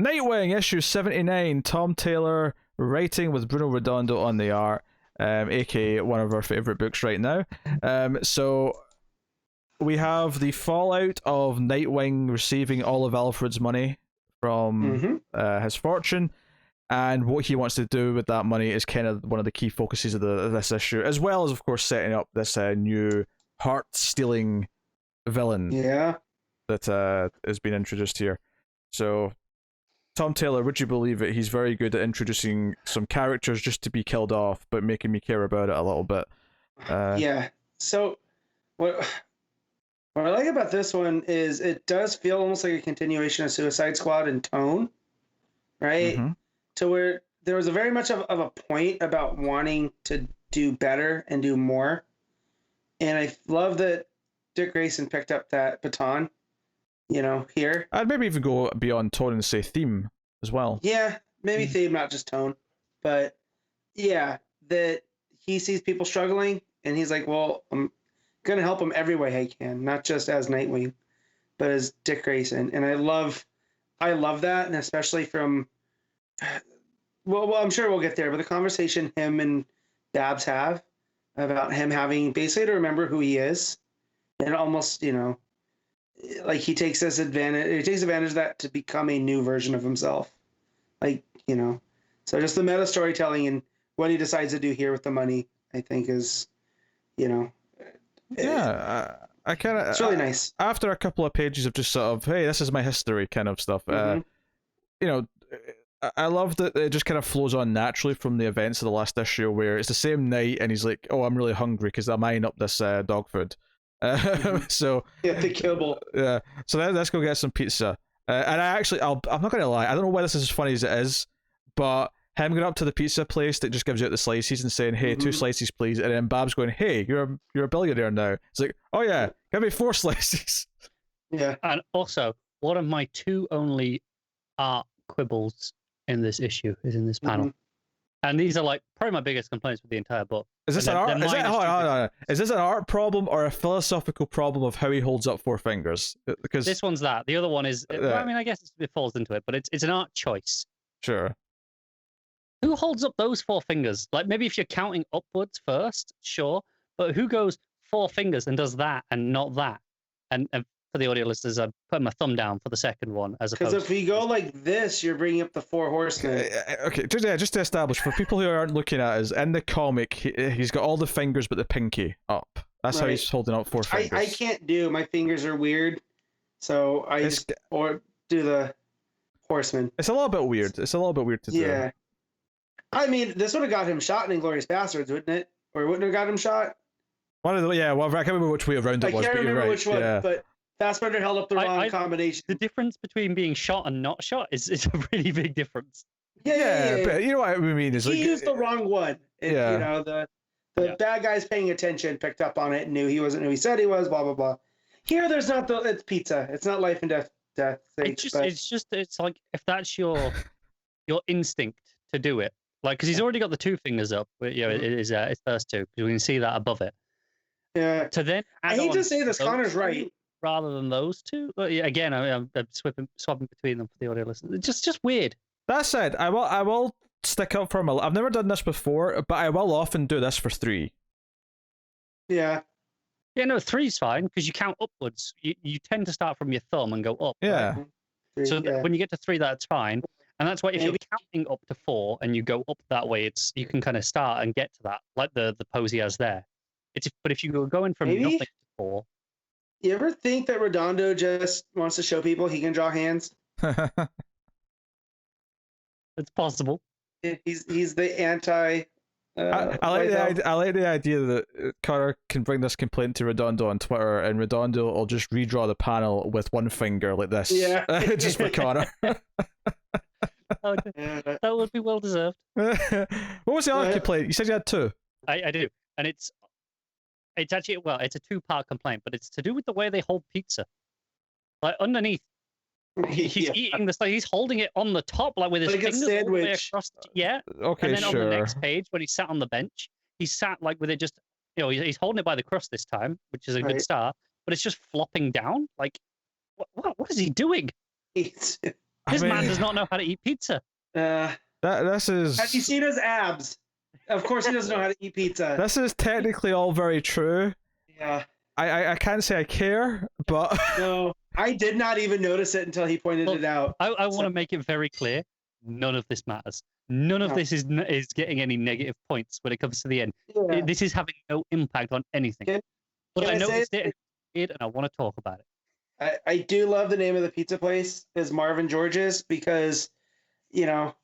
Nightwing, issue 79. Tom Taylor writing with Bruno Redondo on the art, aka one of our favorite books right now. So we have the fallout of Nightwing receiving all of Alfred's money from his fortune, and what he wants to do with that money is kind of one of the key focuses of this issue, as well as, of course, setting up this new heart-stealing villain that has been introduced here. So, Tom Taylor, would you believe it? He's very good at introducing some characters just to be killed off, but making me care about it a little bit. So, what I like about this one is it does feel almost like a continuation of Suicide Squad in tone, right? To where there was a very much of a point about wanting to do better and do more. And I love that Dick Grayson picked up that baton, here. I'd maybe even go beyond tone and say theme as well. Yeah, maybe theme, not just tone. But yeah, that he sees people struggling and he's like, well, I'm going to help them every way I can, not just as Nightwing, but as Dick Grayson. And I love that, and especially from, well, I'm sure we'll get there, but the conversation him and Babs have about him having basically to remember who he is, and almost, like he takes advantage of that to become a new version of himself. Like, so just the meta storytelling and what he decides to do here with the money, I think is, I kind of, it's really nice. After a couple of pages of just sort of, hey, this is my history kind of stuff, I love that it just kind of flows on naturally from the events of the last issue, where it's the same night and he's like, oh, I'm really hungry because I'm eyeing up this dog food. So the kibble. Yeah, so let's go get some pizza. And I'm not gonna lie, I don't know why this is as funny as it is, but him going up to the pizza place that just gives you out the slices and saying, hey, 2 slices please, and then Babs going, hey, you're a billionaire now. It's like, oh yeah, give me 4 slices. Yeah. And also, one of my 2 only art quibbles in this issue is in this panel. And these are like probably my biggest complaints with the entire book. Is this an art? Hold on. Is this an art problem or a philosophical problem of how he holds up 4 fingers? Because this one's that. The other one is. Well, I mean, I guess it falls into it, but it's an art choice. Sure. Who holds up those 4 fingers? Like maybe if you're counting upwards first, sure, but who goes 4 fingers and does that and not that? And for the audio listeners, I'm putting my thumb down for the second one as opposed. Because if we go like this, you're bringing up the 4 horsemen. Okay, just to establish for people who aren't looking at us, in the comic, he's got all the fingers but the pinky up. That's how he's holding up 4 fingers. I can't do. My fingers are weird, so I just or do the horseman. It's a little bit weird. It's a little bit weird to do. Yeah. I mean, this would have got him shot in Inglourious Bastards, wouldn't it? Or wouldn't have got him shot? One of the well, I can't remember which way around it was, but you're right. Which one, but Fassbender held up the wrong combination. The difference between being shot and not shot is a really big difference. Yeah. But you know what I mean? Is he used the wrong one. And, the bad guys paying attention picked up on it and knew he wasn't who he said he was. Blah blah blah. Here, there's not it's pizza. It's not life and death. It's like if that's your instinct to do it. Like, because he's already got the 2 fingers up. It is his first 2 because we can see that above it. Yeah. To then, I hate to say this, Connor's right. Rather than those 2, but again, I'm swapping between them for the audio listeners. It's just weird. That said, I will stick up for him. I've never done this before, but I will often do this for 3. Yeah. Yeah, no, 3's fine because you count upwards. You tend to start from your thumb and go up. Yeah. Right? So when you get to 3, that's fine. And that's why if you're counting up to 4 and you go up that way, you can kind of start and get to that, like the pose he has there. But if you go going from nothing to 4. You ever think that Redondo just wants to show people he can draw hands? It's possible. He's the anti. I like the idea that Connor can bring this complaint to Redondo on Twitter, and Redondo will just redraw the panel with 1 finger like this. Yeah, just for Connor. That would be well deserved. What was the other complaint? You said you had 2. I do, and it's actually it's a 2-part complaint, but it's to do with the way they hold pizza. Like underneath, he's eating the stuff. He's holding it on the top, like with his fingers all the way across. Yeah. Okay, and then sure. on the next page, when he sat on the bench, he sat like with it just, he's holding it by the crust this time, which is a good start. But it's just flopping down. Like, what is he doing? This man does not know how to eat pizza. This is. Have you seen his abs? Of course, he doesn't know how to eat pizza. This is technically all very true. Yeah. I can't say I care, but No, I did not even notice it until he pointed it out. I want to make it very clear: none of this matters. None of this is getting any negative points when it comes to the end. Yeah. This is having no impact on anything. But I noticed it, and I want to talk about it. I do love the name of the pizza place is Marvin George's because, you know,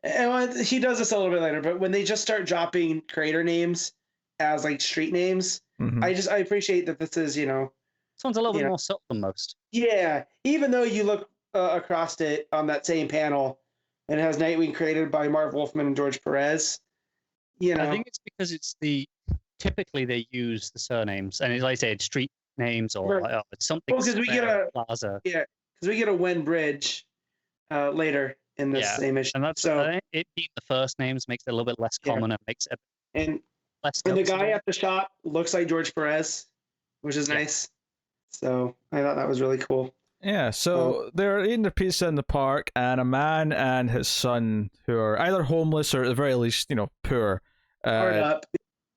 and he does this a little bit later, but when they just start dropping creator names as like street names, I appreciate that this is, you know, this one's a little bit more subtle than most. Yeah, even though you look across it on that same panel, and it has Nightwing created by Marv Wolfman and George Perez. You know, I think it's because it's typically they use the surnames, and like I said, street names or like, it's something. Well, because we get plaza. Yeah, because we get a Wen Bridge later in this same issue. And that's it being the first names makes it a little bit less common and makes it less. And the guy at the shop looks like George Perez, which is nice. So I thought that was really cool. Yeah, so they're eating their pizza in the park, and a man and his son, who are either homeless or at the very least, you know, poor. Hard up.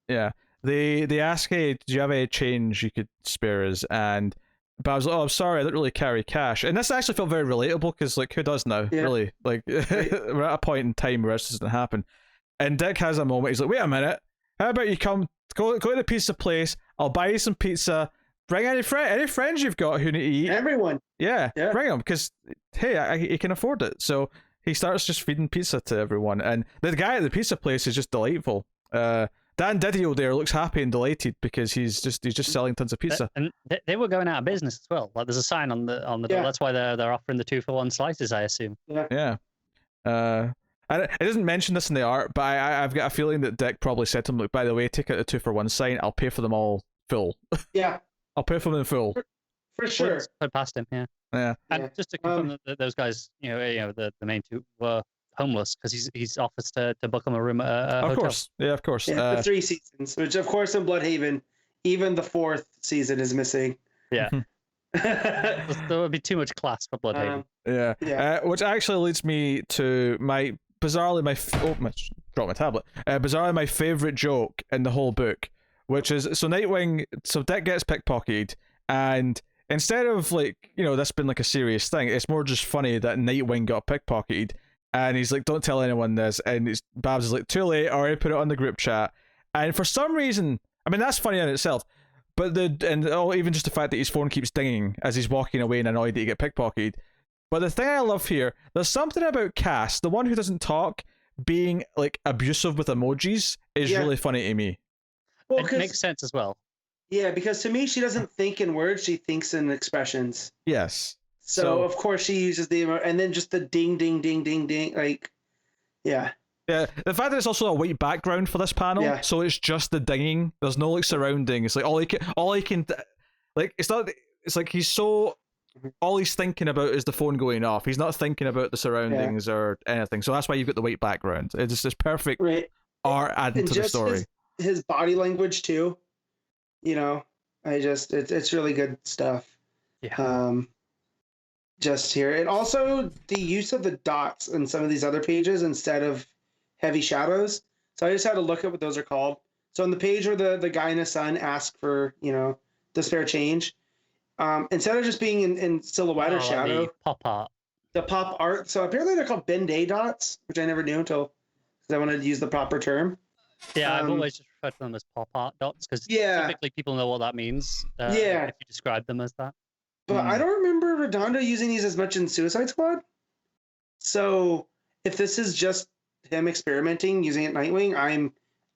Yeah, they ask, "Hey, do you have any change you could spare us?" And Bab's like, "Oh, I'm sorry, I don't really carry cash." And this actually felt very relatable because, like, who does now? Yeah. Really, like, we're at a point in time where this doesn't happen. And Dick has a moment. He's like, "Wait a minute, how about you go to the pizza place? I'll buy you some pizza." Bring any friends you've got who need to eat. Everyone. Yeah. Bring them, because, hey, he can afford it. So he starts just feeding pizza to everyone. And the guy at the pizza place is just delightful. Dan Didio there looks happy and delighted because he's just selling tons of pizza. And they were going out of business as well. Like, there's a sign on the door. That's why they're offering the 2-for-1 slices, I assume. Yeah. And it doesn't mention this in the art, but I've got a feeling that Dick probably said to him, "Look, by the way, take out the 2-for-1 sign. I'll pay for them all full." Yeah. I'll pay for them in full. For sure. Put past him, yeah. And just to confirm that those guys, the main two were homeless because he's offers to book them a room at a hotel. Course. Yeah, of course. Yeah, the 3 seasons, which of course in Bloodhaven, even the 4th season is missing. Yeah. There would be too much class for Bloodhaven. Which actually leads me to bizarrely my favorite joke in the whole book, which is, so Dick gets pickpocketed, and instead of, like, you know, this being like a serious thing, it's more just funny that Nightwing got pickpocketed, and he's like, "Don't tell anyone this," and Babs is like, "Too late, I already put it on the group chat." And for some reason, I mean, that's funny in itself, but even just the fact that his phone keeps dinging as he's walking away and annoyed that he get pickpocketed. But the thing I love here, there's something about Cass, the one who doesn't talk, being like abusive with emojis is really funny to me. Well, it makes sense as well. Yeah, because to me, she doesn't think in words; she thinks in expressions. Yes. So of course she uses the and then just the ding, ding, ding, ding, ding, like, yeah. Yeah, the fact that it's also a white background for this panel, so it's just the dinging. There's no like surrounding. It's like all he can, like, it's not. It's like he's so. All he's thinking about is the phone going off. He's not thinking about the surroundings or anything. So that's why you've got the white background. It's just this perfect art adding to the story. His body language too, you know, it's really good stuff. Just here, and also the use of the dots in some of these other pages instead of heavy shadows. So I just had to look at what those are called. So on the page where the guy and his son ask for, you know, the spare change, instead of just being in silhouette or shadow, the pop art. So apparently they're called Ben-Day dots, which I never knew until because I wanted to use the proper term. Yeah, I've always just referred to them as pop art dots because typically people know what that means. If you describe them as that. But I don't remember Redondo using these as much in Suicide Squad. So if this is just him experimenting using it Nightwing,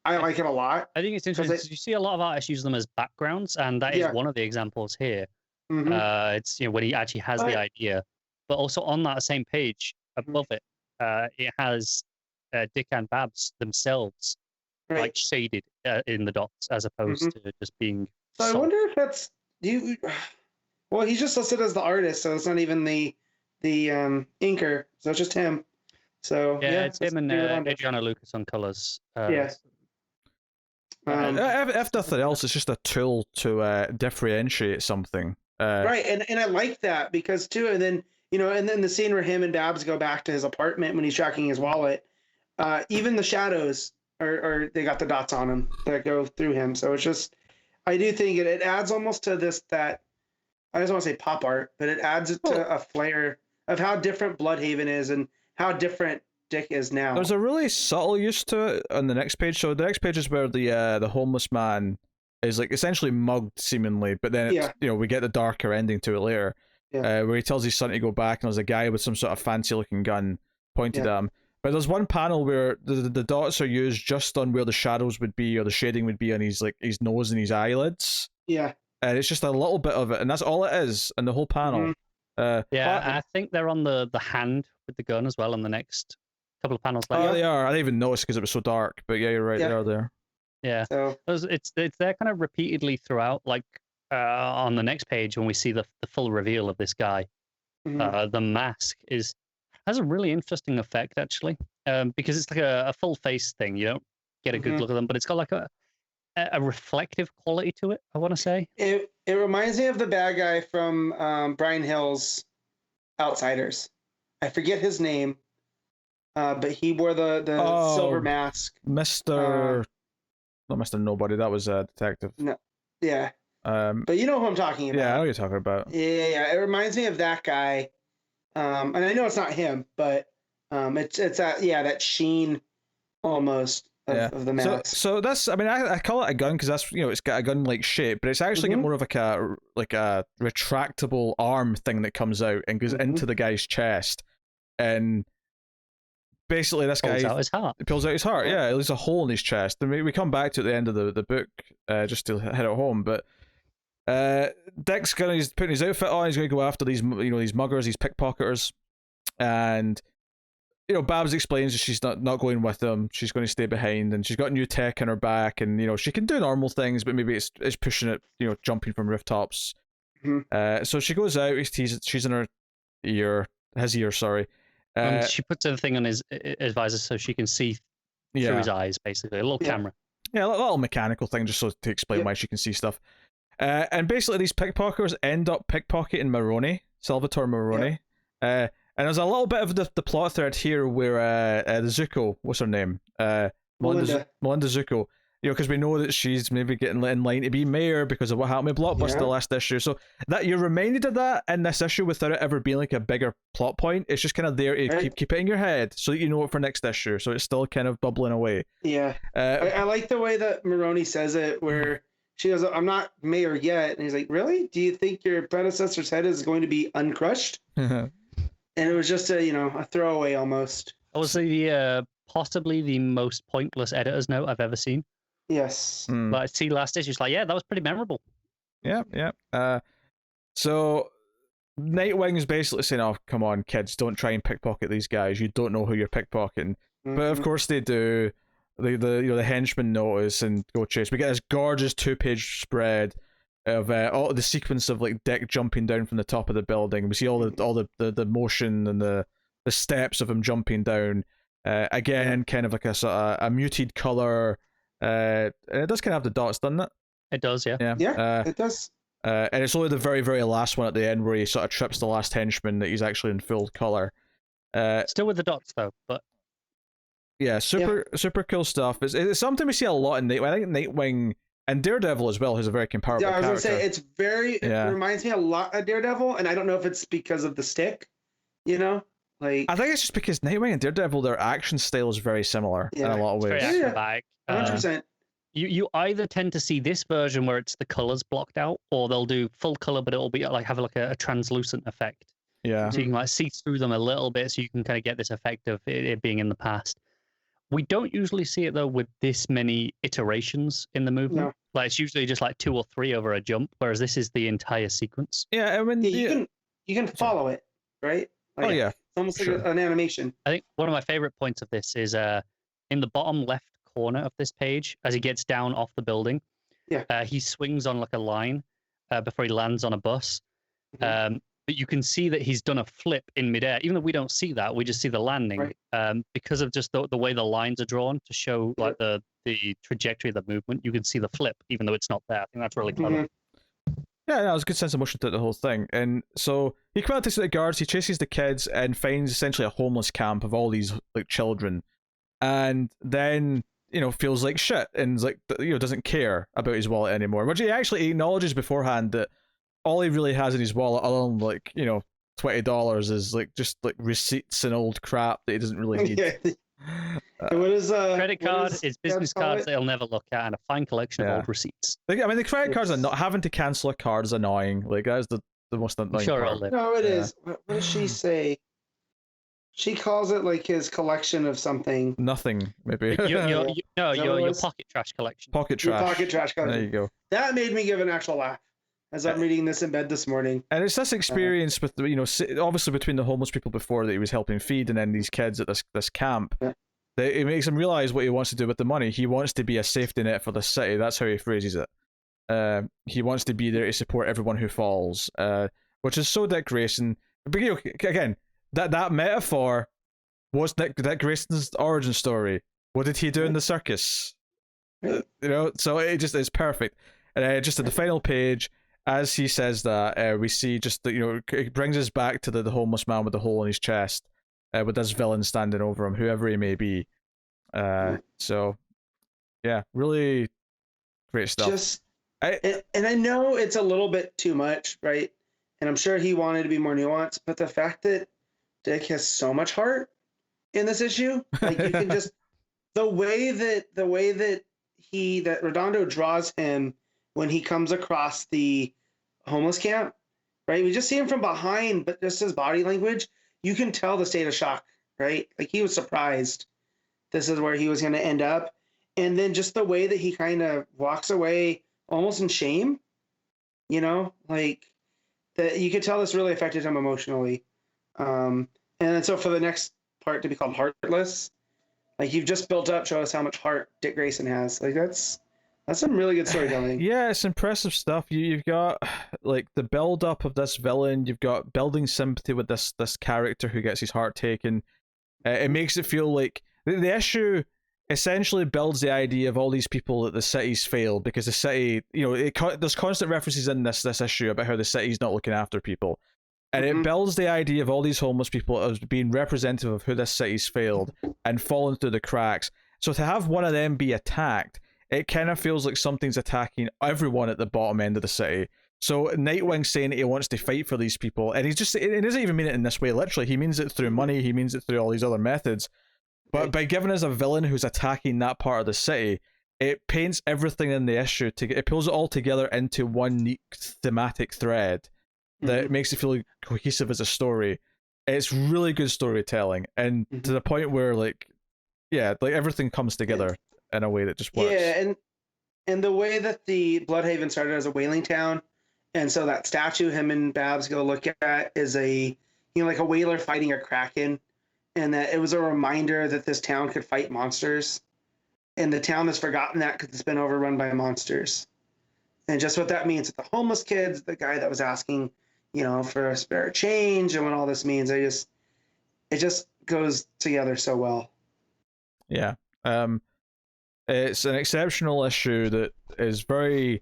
I like it a lot. I think it's interesting because you see a lot of artists use them as backgrounds, and that is one of the examples here. It's, you know, when he actually has the idea, but also on that same page above it, it has Dick and Babs themselves like shaded in the dots as opposed to just being. So I wonder if that's you. Well, he's just listed as the artist, so it's not even the inker. So it's just him. So it's him and Adriano Lucas on colors. If nothing else, it's just a tool to differentiate something. Right, and I like that because too, and then and then the scene where him and Babs go back to his apartment when he's tracking his wallet, even the shadows are they got the dots on them that go through him. So it's just, I do think it adds almost to that, I just want to say pop art, but it adds it to a flair of how different Bloodhaven is and how different Dick is now. There's a really subtle use to it on the next page. So the next page is where the homeless man is like essentially mugged seemingly, but then we get the darker ending to it later, where he tells his son to go back, and there's a guy with some sort of fancy looking gun pointed at him. But there's one panel where the dots are used just on where the shadows would be or the shading would be on his nose and his eyelids. Yeah. And it's just a little bit of it, and that's all it is in the whole panel. I think they're on the hand with the gun as well on the next couple of panels later. Oh, they are. I didn't even notice because it was so dark, but yeah, you're right, they are there. Yeah, so it's there kind of repeatedly throughout, like on the next page when we see the full reveal of this guy. The mask has a really interesting effect actually, because it's like a full face thing. You don't get a good look at them, but it's got like a reflective quality to it, I want to say. It reminds me of the bad guy from Brian Hill's Outsiders. I forget his name, but he wore the silver mask. Not Mr. Nobody, that was a detective. No, yeah. But you know who I'm talking about. Yeah, I know what you're talking about. Yeah. It reminds me of that guy. And I know it's not him, but it's that sheen almost of the mask. So that's, I mean, I call it a gun because that's, it's got a gun-like shape, but it's actually got more of like a retractable arm thing that comes out and goes into the guy's chest, and basically this guy pulls out his heart. Yeah, there's a hole in his chest. And we come back to at the end of the book just to hit it home, but Dick's he's putting his outfit on. He's going to go after these these muggers, these pickpocketers, and Babs explains that she's not going with them. She's going to stay behind, and she's got new tech in her back, and she can do normal things, but maybe it's pushing it, jumping from rooftops. So she goes out. She's in her his ear, sorry. She puts the thing on his visor so she can see through his eyes, basically a little camera. Yeah, a little mechanical thing, just so to explain why she can see stuff. And basically, these pickpocketers end up pickpocketing Salvatore Maroni. And there's a little bit of the plot thread here where the Zuko, what's her name? Melinda Zuko. Because we know that she's maybe getting in line to be mayor because of what happened with Blockbuster last issue. So that you're reminded of that in this issue without it ever being like a bigger plot point. It's just kind of there to keep it in your head so that you know it for next issue. So it's still kind of bubbling away. Yeah. I like the way that Maroni says it, where she goes, "I'm not mayor yet," and he's like, "Really? Do you think your predecessor's head is going to be uncrushed?" And it was just a throwaway almost. It was possibly the most pointless editor's note I've ever seen. Yes. But I see last issue, it's like, that was pretty memorable. Yeah. So Nightwing is basically saying, "Oh, come on, kids, don't try and pickpocket these guys. You don't know who you're pickpocketing." But of course they do. The henchmen notice and go chase. We get this gorgeous 2-page spread of all the sequence of like Dick jumping down from the top of the building. We see all the motion and the steps of him jumping down. Again, kind of like a sort of a muted color. It does kind of have the dots, doesn't it? It does, yeah. It does. And it's only the very, very last one at the end where he sort of trips the last henchman that he's actually in full color. Still with the dots though, but yeah, super cool stuff. It's something we see a lot in Nightwing. I think Nightwing and Daredevil as well, who's a very comparable character. I was gonna say it reminds me a lot of Daredevil, and I don't know if it's because of the stick, Like, I think it's just because Nightwing and Daredevil, their action style is very similar in a lot of ways. Very acrobatic. 100%. You either tend to see this version where it's the colors blocked out, or they'll do full color, but it'll be like have a translucent effect. Yeah. So you can like see through them a little bit, so you can kind of get this effect of it being in the past. We don't usually see it though with this many iterations in the movement. No. Like it's usually just like 2 or 3 over a jump, whereas this is the entire sequence. Yeah, I mean, you can follow it, right? Like, it's almost like an animation. I think one of my favorite points of this is in the bottom left corner of this page, as he gets down off the building. Yeah. He swings on like a line before he lands on a bus. Mm-hmm. But you can see that he's done a flip in midair. Even though we don't see that, we just see the landing. Right. Because of just the way the lines are drawn to show like the trajectory of the movement, you can see the flip, even though it's not there. I think that's really clever. Mm-hmm. Yeah, yeah, there's a good sense of motion to the whole thing. And so he comes out to the guards, he chases the kids and finds essentially a homeless camp of all these like children. And then, feels like shit and like doesn't care about his wallet anymore. Which he actually acknowledges beforehand that all he really has in his wallet, other than like, $20 is like just like receipts and old crap that he doesn't really need. Yeah. What is credit card is business cards that he'll never look at, and a fine collection of old receipts. I mean, the credit cards are not having to cancel a card is annoying. Like that's the most annoying part. No, it is. What does she say? She calls it like his collection of something. Nothing, maybe. Your pocket trash collection. Pocket trash. Your pocket trash collection. There you go. That made me give an actual laugh as I'm reading this in bed this morning. And it's this experience with, obviously between the homeless people before that he was helping feed and then these kids at this camp, that it makes him realize what he wants to do with the money. He wants to be a safety net for the city. That's how he phrases it. He wants to be there to support everyone who falls, which is so Dick Grayson. But, again, that metaphor was Dick Grayson's origin story. What did he do in the circus? So it's perfect. And just at the final page, as he says that, we see just that, it brings us back to the homeless man with the hole in his chest, with this villain standing over him, whoever he may be. So, yeah, really great stuff. And I know it's a little bit too much, right? And I'm sure he wanted to be more nuanced, but the fact that Dick has so much heart in this issue, like you can just the way that Redondo draws him when he comes across the homeless camp, right? We just see him from behind, but just his body language, you can tell the state of shock, right? Like he was surprised this is where he was going to end up. And then just the way that he kind of walks away almost in shame, like that you could tell this really affected him emotionally. And then so for the next part to be called Heartless, like you've just built up, show us how much heart Dick Grayson has. Like that's some really good storytelling. Yeah, it's impressive stuff. You've got like the build up of this villain. You've got building sympathy with this character who gets his heart taken. It makes it feel like the issue essentially builds the idea of all these people that the city's failed because the city, there's constant references in this issue about how the city's not looking after people. And it builds the idea of all these homeless people as being representative of who this city's failed and fallen through the cracks. So to have one of them be attacked, it kind of feels like something's attacking everyone at the bottom end of the city. So Nightwing saying that he wants to fight for these people, and he doesn't even mean it in this way, literally. He means it through money, he means it through all these other methods. But by giving us a villain who's attacking that part of the city, it paints everything in the issue, it pulls it all together into one neat thematic thread that makes it feel cohesive as a story. It's really good storytelling, and to the point where like everything comes together in a way that just works. Yeah, and the way that the Bloodhaven started as a whaling town, and so that statue him and Babs go look at is a like a whaler fighting a kraken, and that it was a reminder that this town could fight monsters, and the town has forgotten that because it's been overrun by monsters, and just what that means with the homeless kids, the guy that was asking for a spare change, and what all this means. It just goes together so well. Yeah. It's an exceptional issue that is very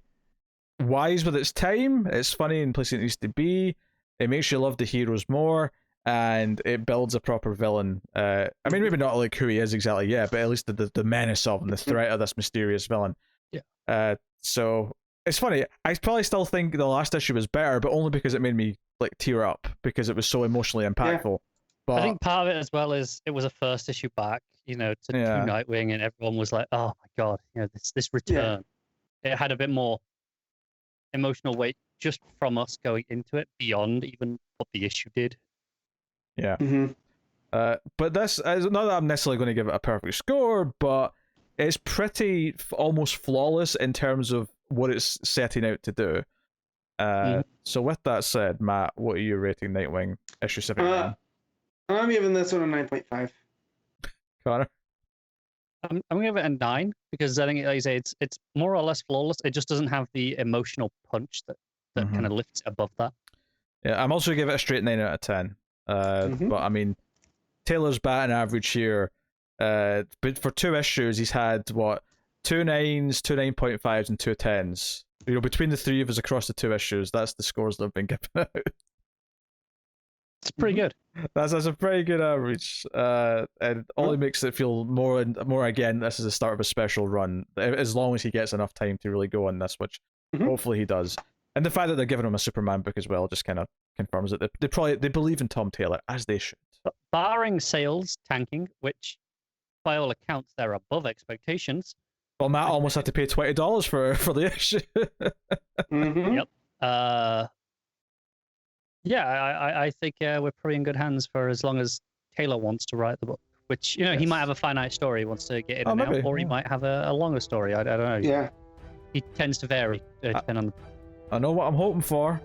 wise with its time. It's funny in places it needs to be. It makes you love the heroes more, and it builds a proper villain. I mean, maybe not like who he is exactly yet, but at least the menace of him, the threat of this mysterious villain. Yeah. So it's funny. I probably still think the last issue was better, but only because it made me like tear up because it was so emotionally impactful. Yeah. But I think part of it as well is it was a first issue back, to Nightwing, and everyone was like, "Oh my god, this return." Yeah. It had a bit more emotional weight just from us going into it beyond even what the issue did. Yeah. But this is not that I'm necessarily going to give it a perfect score, but it's pretty almost flawless in terms of what it's setting out to do. So with that said, Matt, what are you rating Nightwing issue 79? I'm giving this one a 9.5. Connor? I'm gonna give it a 9 because I think, like you say, it's more or less flawless. It just doesn't have the emotional punch that kind of lifts it above that. Yeah, I'm also gonna give it a straight 9 out of 10. But I mean, Taylor's batting average here. But for 2 issues, he's had 2 9s, 2 9.5s, and 2 10s. Between the three of us across the 2 issues, that's the scores that have been given out. It's pretty good. That's a pretty good average. And Ollie makes it feel more and more again. This is the start of a special run. As long as he gets enough time to really go on this, which hopefully he does. And the fact that they're giving him a Superman book as well just kind of confirms that they believe in Tom Taylor, as they should. Barring sales tanking, which by all accounts they're above expectations. Well, Matt almost had to pay $20 for the issue. Yep. Yeah, I think we're pretty in good hands for as long as Taylor wants to write the book. Which, he might have a finite story he wants to get in and out, or he might have a longer story. I don't know. Yeah. He tends to vary depending on. I know what I'm hoping for.